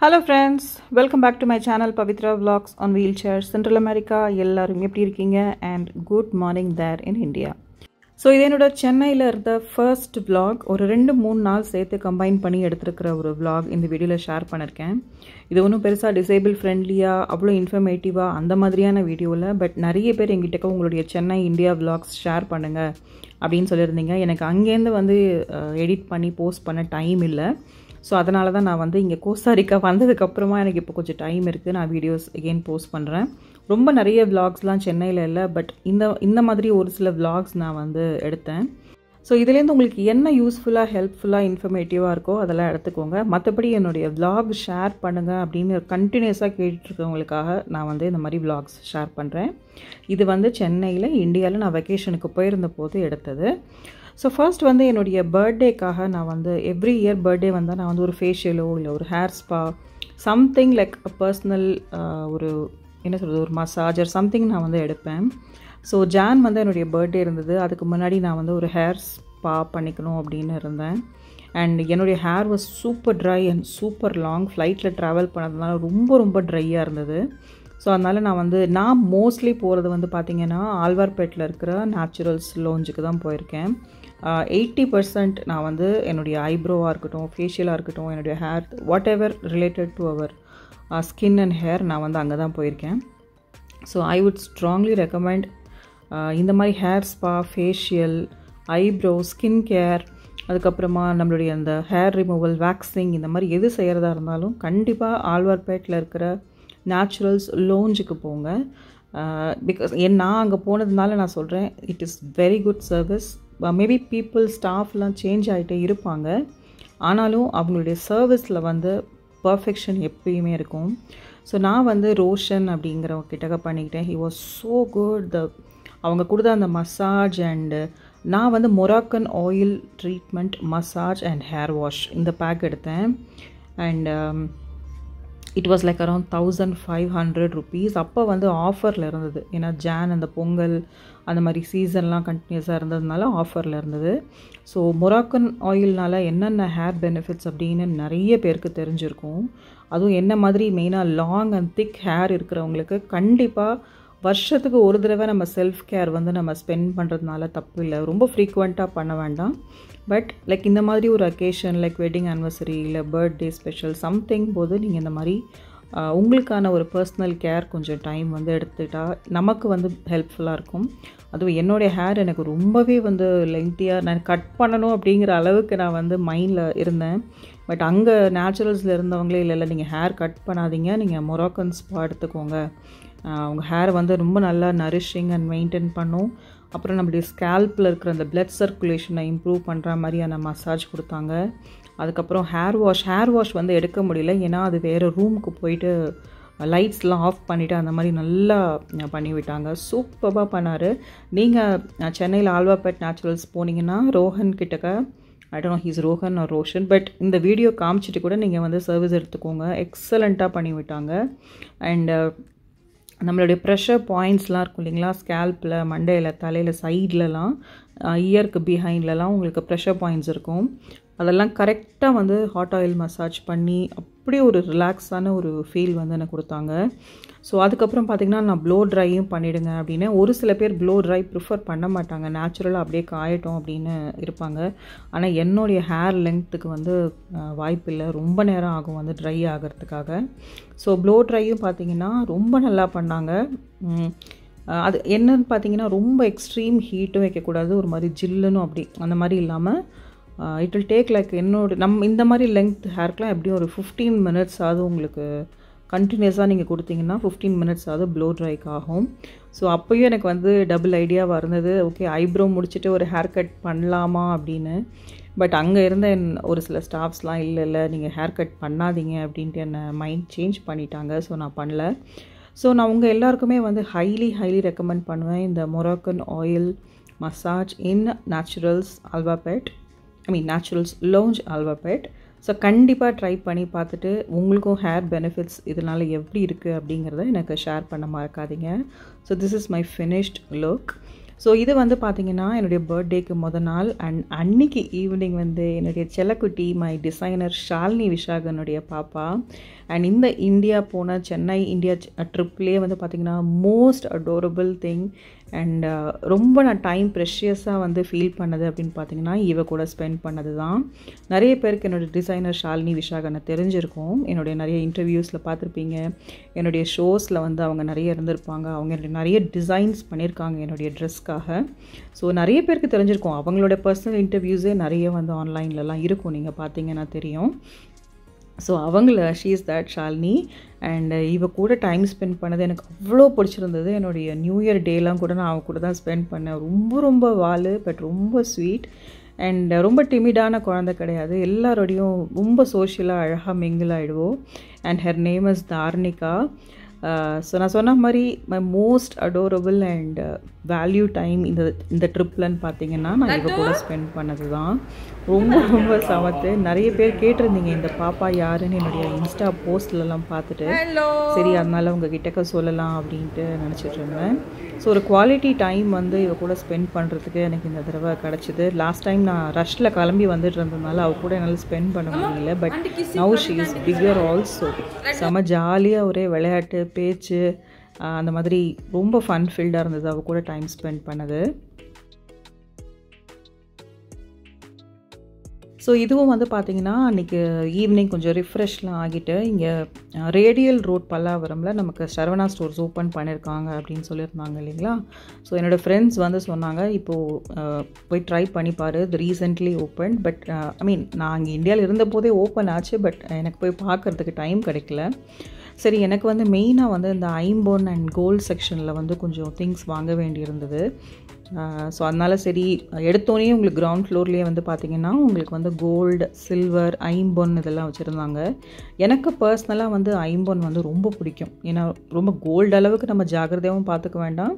Hello friends, welcome back to my channel Pavitra Vlogs on Wheelchairs, Central America. எல்லாரும் எப்படி இருக்கீங்க and good morning there in India. So இது என்னோட சென்னையில் இருந்த ஃபர்ஸ்ட் vlog. ஒரு 2-3 நாள் சேர்த்து கம்பைன் பண்ணி எடுத்துருக்கிற ஒரு vlog இந்த வீடியோவில் ஷேர் பண்ணியிருக்கேன். இது ஒன்றும் பெருசாக டிசேபிள் ஃப்ரெண்ட்லியாக அவ்வளோ இன்ஃபர்மேட்டிவாக அந்த மாதிரியான வீடியோவில், பட் நிறைய பேர் எங்கிட்ட உங்களுடைய சென்னை இந்தியா vlogs ஷேர் பண்ணுங்கள் அப்படின்னு சொல்லியிருந்தீங்க. எனக்கு அங்கேருந்து வந்து எடிட் பண்ணி போஸ்ட் பண்ண டைம் இல்லை. ஸோ அதனால தான் நான் வந்து இங்கே கோஸ்டாரிக்கா வந்ததுக்கப்புறமா எனக்கு இப்போ கொஞ்சம் டைம் இருக்குது, நான் வீடியோஸ் எகெயின் போஸ்ட் பண்ணுறேன். ரொம்ப நிறைய விலாக்ஸ்லாம் சென்னையில் இல்லை, பட் இந்த மாதிரி ஒரு சில விலாக்ஸ் நான் வந்து எடுத்தேன். ஸோ இதுலேருந்து உங்களுக்கு என்ன யூஸ்ஃபுல்லாக ஹெல்ப்ஃபுல்லாக இன்ஃபர்மேட்டிவாக இருக்கோ அதெல்லாம் எடுத்துக்கோங்க. மற்றபடி என்னுடைய விலாக் ஷேர் பண்ணுங்கள் அப்படின்னு கண்டினியூஸாக கேட்டுட்ருக்கவங்களுக்காக நான் வந்து இந்த மாதிரி விலாக்ஸ் ஷேர் பண்ணுறேன். இது வந்து சென்னையில் இந்தியாவில் நான் வெக்கேஷனுக்கு போயிருந்த போது எடுத்தது. ஸோ ஃபர்ஸ்ட் வந்து என்னுடைய பர்த்டேக்காக நான் வந்து எவ்ரி இயர் பர்த்டே வந்தால் நான் வந்து ஒரு ஃபேஷியலோ இல்லை ஒரு hair spa something like personal ஒரு என்ன சொல்கிறது ஒரு மசாஜர் சம்திங் நான் வந்து எடுப்பேன். ஸோ ஜான் வந்து என்னுடைய பர்த்டே இருந்தது. அதுக்கு முன்னாடி நான் வந்து ஒரு ஹேர் ஸ்பா பண்ணிக்கணும் அப்படின்னு இருந்தேன். அண்ட் என்னுடைய hair was super try and super long. ஃப்ளைட்டில் ட்ராவல் பண்ணதுனால ரொம்ப ட்ரையாக இருந்தது. ஸோ அதனால் நான் மோஸ்ட்லி போகிறது வந்து பார்த்திங்கன்னா ஆழ்வார்பேட்டில் இருக்கிற நேச்சுரல்ஸ் லோஞ்சுக்கு தான் போயிருக்கேன். 80% நான் வந்து என்னுடைய ஐப்ரோவாக இருக்கட்டும், ஃபேஷியலாக இருக்கட்டும், என்னுடைய hair whatever related to our skin and hair நான் வந்து அங்கே தான் போயிருக்கேன். So I would strongly recommend இந்த மாதிரி hair spa, facial, eyebrow, skin care, அதுக்கப்புறமா நம்மளுடைய அந்த ஹேர் ரிமூவல், வேக்சிங், இந்த மாதிரி எது செய்கிறதா இருந்தாலும் கண்டிப்பாக ஆழ்வார்பேட்டில் இருக்கிற நேச்சுரல்ஸ் லோஞ்சுக்கு போங்க. பிகாஸ் நான் அங்கே போனதுனால நான் சொல்கிறேன், it is very good service. Maybe people ஸ்டாஃப்லாம் சேஞ்ச் ஆகிட்டே இருப்பாங்க, ஆனாலும் அவங்களுடைய சர்வீஸில் வந்து பர்ஃபெக்ஷன் எப்பயுமே இருக்கும். ஸோ நான் வந்து ரோஷன் அப்படிங்கிறவங்க கிட்டக்க பண்ணிக்கிட்டேன். He was so good. அவங்க கொடுத்த அந்த மசாஜ் அண்டு நான் வந்து Moroccan oil treatment, massage and hair wash இந்த பேக் எடுத்தேன். And it was like around 1500 rupees. அப்போ வந்து ஆஃபரில் இருந்தது. ஏன்னா ஜான் அந்த பொங்கல் அந்த மாதிரி சீசன்லாம் கண்டினியூஸாக இருந்ததுனால ஆஃபரில் இருந்தது. ஸோ மொராக்கன் ஆயில்னால் என்னென்ன ஹேர் பெனிஃபிட்ஸ் அப்படின்னு நிறைய பேருக்கு தெரிஞ்சிருக்கும். அதுவும் என்ன மாதிரி மெயினாக லாங் அண்ட் திக் ஹேர் இருக்கிறவங்களுக்கு கண்டிப்பாக வருஷத்துக்கு ஒரு தடவை நம்ம செல்ஃப் கேர் வந்து நம்ம ஸ்பெண்ட் பண்ணுறதுனால தப்பு இல்லை. ரொம்ப ஃப்ரீக்வெண்ட்டாக பண்ண வேண்டாம். பட் லைக் இந்த மாதிரி ஒரு அக்கேஷன் லைக் வெட்டிங் ஆனிவர்சரி இல்லை பர்த்டே ஸ்பெஷல் சம்திங் போது நீங்கள் இந்த மாதிரி உங்களுக்கான ஒரு பர்சனல் கேர் கொஞ்சம் டைம் வந்து எடுத்துக்கிட்டால் நமக்கு வந்து ஹெல்ப்ஃபுல்லாக இருக்கும். அதுவும் என்னுடைய ஹேர் எனக்கு ரொம்பவே வந்து லெங்க்த்தியாக நான் கட் பண்ணணும் அப்படிங்கிற அளவுக்கு நான் வந்து மைண்டில் இருந்தேன். பட் அங்கே நேச்சுரல்ஸில் இருந்தவங்களே இல்லை நீங்கள் ஹேர் கட் பண்ணாதீங்க, நீங்கள் மொராக்கன் ஸ்பா எடுத்துக்கோங்க, உங்கள் ஹேர் வந்து ரொம்ப நல்லா நரிஷிங் அண்ட் மெயின்டைன் பண்ணும். அப்புறம் நம்மளுடைய ஸ்கேல்பில் இருக்கிற அந்த பிளட் சர்க்குலேஷனை இம்ப்ரூவ் பண்ணுற மாதிரியான மசாஜ் கொடுத்தாங்க. அதுக்கப்புறம் ஹேர் வாஷ் வந்து எடுக்க முடியல, ஏன்னா அது வேறு ரூமுக்கு போயிட்டு லைட்ஸ்லாம் ஆஃப் பண்ணிவிட்டு அந்த மாதிரி நல்லா பண்ணிவிட்டாங்க. சூப்பராக பண்ணார். நீங்கள் சென்னையில் ஆழ்வார்பேட் நேச்சுரல்ஸ் போனீங்கன்னா ரோஹன் கிட்டக்க, I don't know he's Rohan or Roshan, but இந்த வீடியோ காமிச்சிட்டு கூட நீங்கள் வந்து சர்வீஸ் எடுத்துக்கோங்க. எக்ஸலண்ட்டாக பண்ணிவிட்டாங்க. அண்ட் நம்மளுடைய ப்ரெஷர் பாயிண்ட்ஸ்லாம் இருக்கும் இல்லைங்களா, ஸ்கேல்பில், மண்டையில், தலையில், சைட்லலாம், இயருக்கு பிஹைண்ட்லலாம் உங்களுக்கு ப்ரெஷர் பாயிண்ட்ஸ் இருக்கும். அதெல்லாம் கரெக்டாக வந்து ஹாட் ஆயில் மசாஜ் பண்ணி அப்படியே ஒரு ரிலாக்ஸான ஒரு ஃபீல் வந்து எனக்கு கொடுத்தாங்க. ஸோ அதுக்கப்புறம் பார்த்திங்கன்னா நான் ப்ளோ ட்ரையும் பண்ணிவிடுங்க அப்படின்னு. ஒரு சில பேர் ப்ளோ ட்ரை ப்ரிஃபர் பண்ண மாட்டாங்க, நேச்சுரலாக அப்படியே காயட்டும் அப்படின்னு இருப்பாங்க. ஆனால் என்னுடைய ஹேர் லெங்க்த்துக்கு வந்து வாய்ப்பு இல்லை, ரொம்ப நேரம் ஆகும் வந்து ட்ரை ஆகிறதுக்காக. ஸோ ப்ளோ ட்ரையும் பார்த்திங்கன்னா ரொம்ப நல்லா பண்ணாங்க. அது என்னன்னு பார்த்திங்கன்னா ரொம்ப எக்ஸ்ட்ரீம் ஹீட்டும் வைக்கக்கூடாது, ஒரு மாதிரி ஜில்லுன்னு அப்படி அந்த மாதிரி இல்லாமல் இட் வில் டேக் லைக் இந்த மாதிரி லெங்த் ஹேர்க்கெலாம் எப்படியும் ஒரு 15 minutes ஆகுது. உங்களுக்கு கண்டினியூஸாக நீங்கள் கொடுத்தீங்கன்னா 15 minutes ஆகுது ப்ளோ ட்ரைக்கு ஆகும். ஸோ அப்போயும் எனக்கு வந்து டபுள் ஐடியாவாக இருந்தது, ஓகே ஐப்ரோ முடிச்சுட்டு ஒரு ஹேர் கட் பண்ணலாமா அப்படின்னு. பட் அங்கே இருந்த ஒரு சில ஸ்டாஃப்ஸ்லாம் இல்லை நீங்கள் ஹேர் கட் பண்ணாதீங்க அப்படின்ட்டு என்னை மைண்ட் சேஞ்ச் பண்ணிட்டாங்க. ஸோ நான் பண்ணல. ஸோ நான் உங்கள் எல்லாருக்குமே வந்து ஹைலி ரெக்கமெண்ட் பண்ணுவேன் இந்த Moroccan oil massage in Naturals Alwarpet, Naturals lounge Alwarpet. So கண்டிப்பாக ட்ரை பண்ணி பார்த்துட்டு உங்களுக்கும் ஹேர் பெனிஃபிட்ஸ் இதனால் எப்படி இருக்குது அப்படிங்கிறத எனக்கு ஷேர் பண்ண மறக்காதீங்க. So this is my finished look. So இது வந்து பார்த்திங்கன்னா என்னுடைய பர்த்டேக்கு நாள் அண்ட் அன்னைக்கு ஈவினிங் வந்து என்னுடைய செல்லக்குட்டி மை டிசைனர் ஷாலினி விஷாகனுடைய பாப்பா அண்ட் இந்த இந்தியா போன சென்னை இந்தியா ட்ரிப்லேயே வந்து பார்த்திங்கன்னா மோஸ்ட் அடோரபிள் திங் அண்ட் ரொம்ப நான் டைம் ப்ரெஷியஸாக வந்து ஃபீல் பண்ணது அப்படின்னு பார்த்திங்கன்னா இவ கூட ஸ்பெண்ட் பண்ணது தான். நிறைய பேருக்கு என்னோடய டிசைனர் ஷாலினி விஷாகனை தெரிஞ்சிருக்கும். என்னுடைய நிறைய இன்டர்வியூஸில் பார்த்துருப்பீங்க, என்னுடைய ஷோஸில் வந்து அவங்க நிறைய இருந்திருப்பாங்க. அவங்க நிறைய டிசைன்ஸ் பண்ணியிருக்காங்க என்னுடைய ட்ரெஸ்க்காக. ஸோ நிறைய பேருக்கு தெரிஞ்சிருக்கும். அவங்களோட பர்சனல் இன்டர்வியூஸே நிறைய வந்து ஆன்லைன்லலாம் இருக்கும், நீங்கள் பார்த்தீங்கன்னா தெரியும். ஸோ அவங்கள she is that Shalini and இவ கூட டைம் ஸ்பெண்ட் பண்ணது எனக்கு அவ்வளோ பிடிச்சிருந்தது. என்னுடைய நியூ இயர் டேலாம் கூட நான் அவ கூட தான் ஸ்பெண்ட் பண்ணேன். ரொம்ப வால் பட் ரொம்ப ஸ்வீட் அண்ட் ரொம்ப டிமிடான குழந்தை கிடையாது. எல்லாரோடையும் ரொம்ப சோஷியலாக அழகாக மிங்கிள் ஆகிடுவோம். And her name is Tharnika. So நான் சொன்ன மாதிரி my most adorable and value time இந்த ட்ரிப்லன்னு பார்த்தீங்கன்னா நான் இவ கூட ஸ்பெண்ட் பண்ணது தான். ரொம்ப சமத்து. நிறைய பேர் கேட்டிருந்தீங்க இந்த பாப்பா யாருன்னு என்னுடைய இன்ஸ்டா போஸ்ட்லலாம் பார்த்துட்டு, சரி அதனால உங்கள் கிட்டக்க சொல்லலாம் அப்படின்ட்டு நினச்சிட்டு இருந்தேன். ஸோ ஒரு குவாலிட்டி டைம் வந்து இவ கூட ஸ்பெண்ட் பண்ணுறதுக்கு எனக்கு இந்த தடவை கிடச்சிது. லாஸ்ட் டைம் நான் ரஷ்ல கிளம்பி வந்துட்டு இருந்ததுனால அவ கூட என்னால் ஸ்பெண்ட் பண்ண முடியல. But now she is bigger also. செம ஜாலியாக ஒரே விளையாட்டு பேச்சு அந்த மாதிரி ரொம்ப ஃபன் ஃபீல்டாக இருந்தது அவ கூட டைம் ஸ்பெண்ட் பண்ணது. ஸோ இதுவும் வந்து பார்த்திங்கன்னா அன்றைக்கி ஈவினிங் கொஞ்சம் ரிஃப்ரெஷ்லாம் ஆகிட்டு இங்கே ரேடியல் ரோட் பல்லாவரமில் நமக்கு சரவணா ஸ்டோர்ஸ் ஓப்பன் பண்ணியிருக்காங்க அப்படின்னு சொல்லியிருந்தாங்க இல்லைங்களா. ஸோ என்னோடய ஃப்ரெண்ட்ஸ் வந்து சொன்னாங்க, இப்போது போய் ட்ரை பண்ணிப்பார், இது ரீசெண்ட்லி ஓப்பன். பட் நான் அங்கே இந்தியாவில் இருந்தபோதே ஓப்பன் ஆச்சு. பட் எனக்கு போய் பார்க்குறதுக்கு டைம் கிடைக்கல. சரி, எனக்கு வந்து மெயினாக வந்து இந்த ஐம்பொன் அண்ட் கோல்டு செக்ஷனில் வந்து கொஞ்சம் திங்ஸ் வாங்க வேண்டியிருந்தது. ஸோ அதனால் சரி எடுத்தோடனே உங்களுக்கு கிரவுண்ட் ஃப்ளோர்லேயே வந்து பார்த்திங்கன்னா உங்களுக்கு வந்து கோல்டு, சில்வர், ஐம்பொன் இதெல்லாம் வச்சுருந்தாங்க. எனக்கு பர்சனலாக வந்து ஐம்பொன் வந்து ரொம்ப பிடிக்கும். ஏன்னா ரொம்ப கோல்டு அளவுக்கு நம்ம ஜாக்கிரதையாகவும் பார்த்துக்க வேண்டாம்.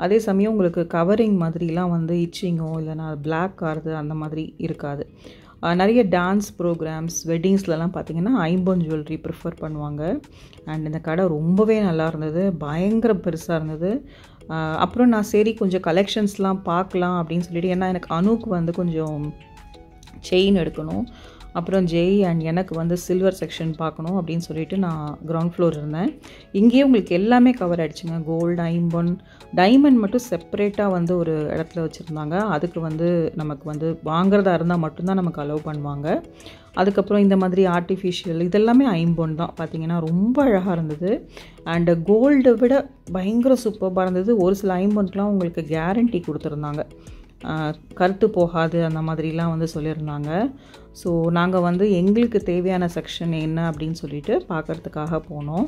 அதே சமயம் உங்களுக்கு கவரிங் மாதிரிலாம் வந்து இச்சிங்கோ இல்லைனா பிளாக் ஆகிறது அந்த மாதிரி இருக்காது. நிறைய டான்ஸ் ப்ரோக்ராம்ஸ், வெட்டிங்ஸ்லலாம் பார்த்திங்கன்னா ஐம்பொன் ஜுவல்லரி ப்ரிஃபர் பண்ணுவாங்க. அண்ட் இந்த கடை ரொம்பவே நல்லா இருந்தது, பயங்கர பெருசாக இருந்தது. அப்புறம் நான் சரி கொஞ்சம் கலெக்ஷன்ஸ்லாம் பார்க்கலாம் அப்படின்னு சொல்லிட்டு, ஏன்னா எனக்கு அனுக்கு வந்து கொஞ்சம் செயின் எடுக்கணும், அப்புறம் ஜெய் அண்ட் எனக்கு வந்து சில்வர் செக்ஷன் பார்க்கணும் அப்படின்னு சொல்லிட்டு நான் கிரவுண்ட் ஃப்ளோர் இருந்தேன். இங்கேயே உங்களுக்கு எல்லாமே கவர் ஆகிடுச்சுங்க. கோல்டு, ஐம்பொன், டைமண்ட் மட்டும் செப்பரேட்டாக வந்து ஒரு இடத்துல வச்சுருந்தாங்க. அதுக்கு வந்து நமக்கு வந்து வாங்குறதா இருந்தால் மட்டும்தான் நமக்கு அலோவ் பண்ணுவாங்க. அதுக்கப்புறம் இந்த மாதிரி ஆர்டிஃபிஷியல் இதெல்லாமே ஐம்பொன் தான். பார்த்திங்கன்னா ரொம்ப அழகாக இருந்தது. அண்டு கோல்டை விட பயங்கர சூப்பராக இருந்தது. ஒரு சில ஐம்பொன்க்கெலாம் உங்களுக்கு கேரண்டி கொடுத்துருந்தாங்க, கருத்து போகாது அந்த மாதிரிலாம் வந்து சொல்லியிருந்தாங்க. ஸோ நாங்கள் வந்து எங்களுக்கு தேவையான செக்ஷன் என்ன அப்படின்னு சொல்லிட்டு பார்க்குறதுக்காக போனோம்.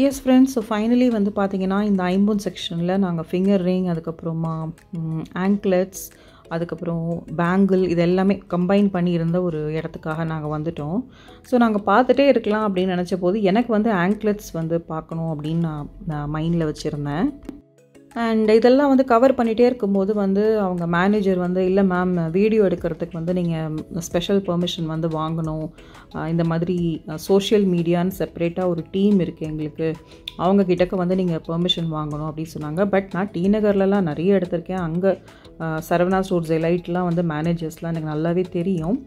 எஸ் ஃப்ரெண்ட்ஸ், ஸோ ஃபைனலி வந்து பார்த்திங்கன்னா இந்த ஐம்பொன் செக்ஷனில் நாங்கள் ஃபிங்கர் ரிங், அதுக்கப்புறமா ஆங்க்லெட்ஸ், அதுக்கப்புறம் பேங்கிள் இது எல்லாமே கம்பைன் பண்ணி இருந்த ஒரு இடத்துக்காக நாங்கள் வந்துட்டோம். ஸோ நாங்கள் பார்த்துட்டே இருக்கலாம் அப்படின்னு நினச்ச போது எனக்கு வந்து ஆங்க்லெட்ஸ் வந்து பார்க்கணும் அப்படின்னு நான் மைண்டில் வச்சுருந்தேன். அண்ட் இதெல்லாம் வந்து கவர் பண்ணிகிட்டே இருக்கும்போது வந்து அவங்க மேனேஜர் வந்து, இல்லை மேம் வீடியோ எடுக்கிறதுக்கு வந்து நீங்கள் ஸ்பெஷல் பெர்மிஷன் வந்து வாங்கணும், இந்த மாதிரி சோஷியல் மீடியான்னு செப்பரேட்டாக ஒரு டீம் இருக்குது எங்களுக்கு, அவங்க கிட்டக்க வந்து நீங்கள் பெர்மிஷன் வாங்கணும் அப்படின்னு சொன்னாங்க. பட் நான் டி நகர்லலாம் நிறைய எடுத்திருக்கேன். அங்கே சரவணா ஸ்டோர்ஸ் எலைட்லாம் வந்து மேனேஜர்ஸ்லாம் எனக்கு நல்லாவே தெரியும்.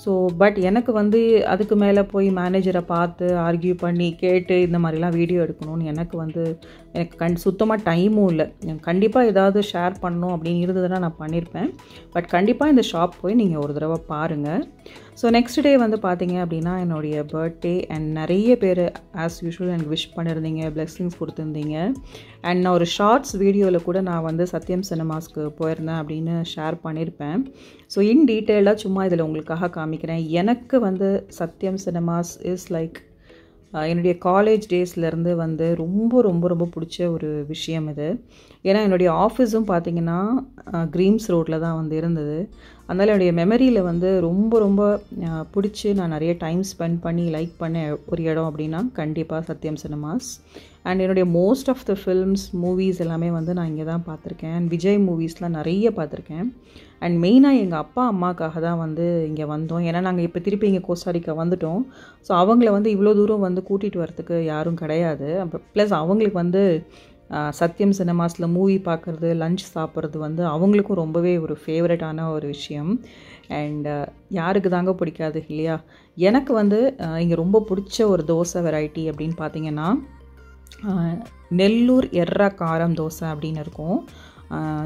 ஸோ பட் எனக்கு வந்து அதுக்கு மேலே போய் மேனேஜரை பார்த்து ஆர்கியூ பண்ணி கேட்டு இந்த மாதிரிலாம் வீடியோ எடுக்கணும்னு எனக்கு சுத்தமாக டைமும் இல்லை. கண்டிப்பாக ஏதாவது ஷேர் பண்ணணும் அப்படின்னு இருந்ததுன்னா நான் பண்ணியிருப்பேன். பட் கண்டிப்பாக இந்த ஷாப் போய் நீங்கள் ஒரு தடவை பாருங்கள். ஸோ நெக்ஸ்ட் டே வந்து பார்த்தீங்க அப்படின்னா என்னுடைய பர்த்டே அண்ட் நிறைய பேர் ஆஸ் யூஷுவல் எனக்கு விஷ் பண்ணியிருந்தீங்க, பிளெஸ்ஸிங்ஸ் கொடுத்துருந்தீங்க. அண்ட் நான் ஒரு ஷார்ட்ஸ் வீடியோவில் கூட நான் வந்து சத்யம் சினிமாஸ்க்கு போயிருந்தேன் அப்படின்னு ஷேர் பண்ணியிருப்பேன். ஸோ இன் டீட்டெயிலாக சும்மா இதில் உங்களுக்காக காமிக்கிறேன். எனக்கு வந்து சத்யம் சினிமாஸ் இஸ் லைக் என்னுடைய காலேஜ் டேஸ்லேருந்து வந்து ரொம்ப ரொம்ப ரொம்ப பிடிச்ச ஒரு விஷயம் இது. ஏன்னா என்னுடைய ஆஃபீஸும் பார்த்திங்கன்னா க்ரீம்ஸ் ரோட்டில் தான் வந்து இருந்தது. அதனால் என்னுடைய மெமரியில் வந்து ரொம்ப ரொம்ப பிடிச்சி நான் நிறைய டைம் ஸ்பெண்ட் பண்ணி லைக் பண்ண ஒரு இடம் அப்படின்னா கண்டிப்பாக சத்யம் சினிமாஸ். அண்ட் என்னுடைய most of the films, movies எல்லாமே வந்து நான் இங்கே தான் பார்த்துருக்கேன். அண்ட் விஜய் மூவிஸ்லாம் நிறைய பார்த்துருக்கேன். அண்ட் மெயினாக எங்கள் அப்பா அம்மாக்காக தான் வந்து இங்கே வந்தோம். ஏன்னா நாங்கள் இப்போ திருப்பி இங்கே கோஸ்டாரிக்கா வந்துட்டோம். ஸோ அவங்கள வந்து இவ்வளோ தூரம் வந்து கூட்டிகிட்டு வரத்துக்கு யாரும் கிடையாது. அப்போ ப்ளஸ் அவங்களுக்கு வந்து சத்யம் சினிமாஸில் மூவி பார்க்குறது, லஞ்ச் சாப்பிட்றது வந்து அவங்களுக்கும் ரொம்பவே ஒரு ஃபேவரட்டான ஒரு விஷயம். அண்ட் யாருக்கு தாங்க பிடிக்காது இல்லையா? எனக்கு வந்து இங்கே ரொம்ப பிடிச்ச ஒரு தோசை வெரைட்டி அப்படின்னு பார்த்தீங்கன்னா, நெல்லூர் எர்ரா காரம் தோசை அப்படின்னு இருக்கும்.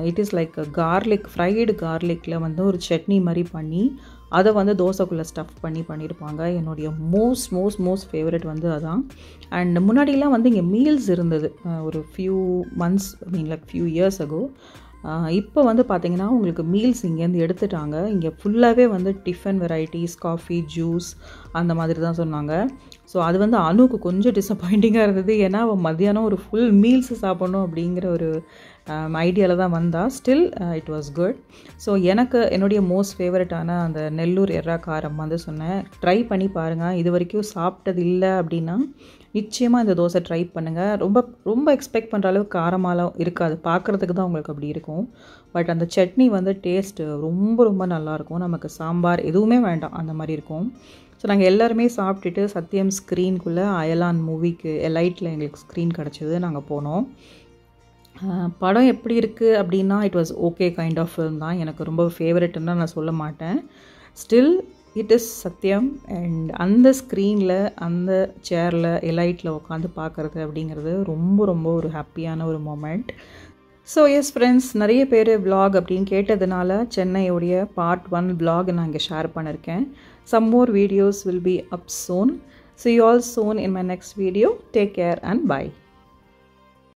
It is like garlic, fried கார்லிக்கில் வந்து ஒரு சட்னி மாதிரி பண்ணி அதை வந்து தோசைக்குள்ளே ஸ்டஃப் பண்ணியிருப்பாங்க. என்னுடைய மோஸ்ட் ஃபேவரட் வந்து அதான். அண்ட் முன்னாடிலாம் வந்து இங்கே மீல்ஸ் இருந்தது, ஒரு few months like few years ago. இப்போ வந்து பார்த்திங்கன்னா உங்களுக்கு மீல்ஸ் இங்கேருந்து எடுத்துட்டாங்க. இங்கே ஃபுல்லாகவே வந்து டிஃபன் வெரைட்டிஸ், காஃபி, ஜூஸ் அந்த மாதிரி தான் சொன்னாங்க. ஸோ அது வந்து அனுக்கு கொஞ்சம் டிசப்பாயிண்டிங்காக இருந்தது. ஏன்னா அவள் மத்தியானம் ஒரு ஃபுல் மீல்ஸ் சாப்பிட்ணும் அப்படிங்கிற ஒரு ஐடியாவில் தான் வந்தால். Still it was good. So எனக்கு என்னுடைய மோஸ்ட் ஃபேவரட்டான அந்த நெல்லூர் எர்ரா காரம் வந்து சொன்னேன், ட்ரை பண்ணி பாருங்கள். இது வரைக்கும் சாப்பிட்டது இல்லை அப்படின்னா நிச்சயமாக இந்த தோசை ட்ரை பண்ணுங்கள். ரொம்ப எக்ஸ்பெக்ட் பண்ணுற அளவுக்கு காரமாலாம் இருக்காது, பார்க்குறதுக்கு தான் உங்களுக்கு அப்படி இருக்கும். பட் அந்த சட்னி வந்து டேஸ்ட்டு ரொம்ப நல்லாயிருக்கும். நமக்கு சாம்பார் எதுவுமே வேண்டாம் அந்த மாதிரி இருக்கும். ஸோ நாங்கள் எல்லாருமே சாப்பிட்டுட்டு சத்யம் ஸ்க்ரீனுக்குள்ளே அயலான் மூவிக்கு எலைட்டில் எங்களுக்கு ஸ்க்ரீன் கிடச்சிது, நாங்கள் போனோம். படம் எப்படி இருக்குது அப்படின்னா it was okay kind of film தான். எனக்கு ரொம்ப ஃபேவரட்னா நான் சொல்ல மாட்டேன். Still it is Sathyam. And அந்த ஸ்க்ரீனில் அந்த சேரில் எலைட்டில் உட்காந்து பார்க்குறது அப்படிங்கிறது ரொம்ப ஒரு ஹாப்பியான ஒரு மொமெண்ட். ஸோ எஸ் ஃப்ரெண்ட்ஸ், நிறைய பேர் vlog அப்படின்னு கேட்டதுனால சென்னையோடைய பார்ட் 1 vlog நான் இங்கே ஷேர் பண்ணியிருக்கேன். Some more videos will be up soon. See you all soon in my next video. Take care and bye.